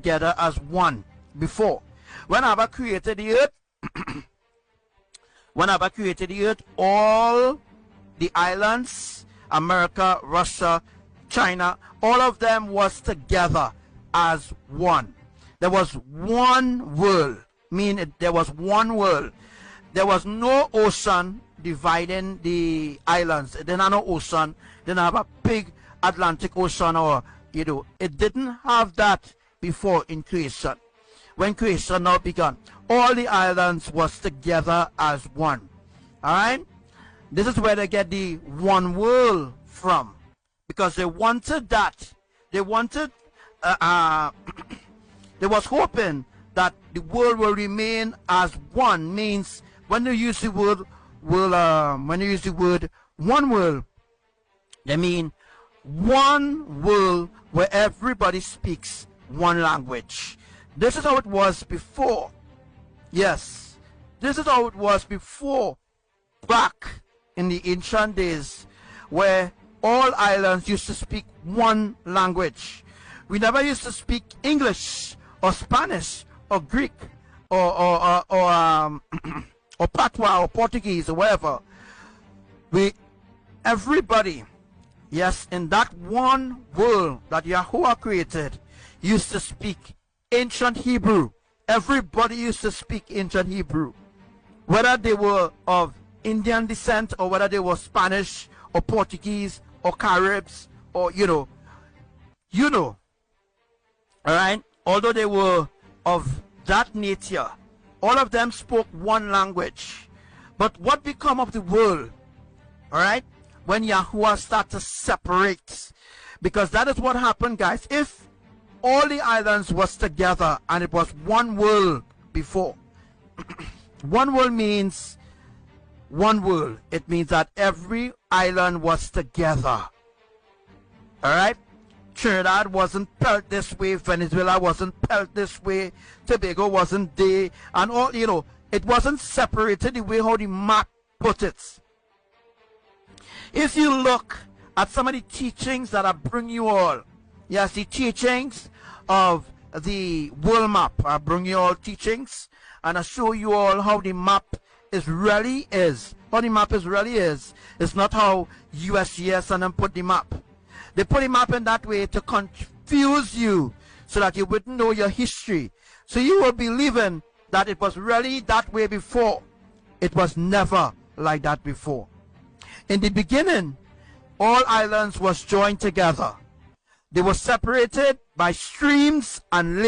together as one before. When Abba created the earth, all the islands, America, Russia, China, all of them was together as one. There was one world, meaning there was one world. There was no ocean dividing the islands. It didn't have no ocean. It didn't have a big Atlantic Ocean, or it didn't have that before in creation. When creation now began, all the islands was together as one. All right, this is where they get the one world from, because they wanted that. They wanted. They was hoping that the world will remain as one. Means when they use the word one world, they mean one world where everybody speaks one language. This is how it was before. Yes, this is how it was before, back in the ancient days, where all islands used to speak one language. We never used to speak English or Spanish or Greek or Patois or Portuguese or whatever. Everybody, yes, in that one world that Yahuwah created, used to speak ancient Hebrew. Everybody used to speak ancient Hebrew, whether they were of Indian descent or whether they were Spanish or Portuguese or Caribs or all right. Although they were of that nature, all of them spoke one language. But what become of the world? All right, when Yahuwah started to separate, because that is what happened, guys. If all the islands was together and it was one world before, one world means one world. It means that every island was together. All right. Trinidad wasn't pelt this way, Venezuela wasn't pelt this way, Tobago wasn't there, and all, it wasn't separated the way how the map put it. If you look at some of the teachings that I bring you all, yes, the teachings of the world map, I bring you all teachings, and I show you all how the map really is. How the map really is. It's not how USGS and them put the map. They put the map in that way to confuse you so that you wouldn't know your history. So you will believing that it was really that way before. It was never like that before. In the beginning, all islands was joined together. They were separated by streams and lakes.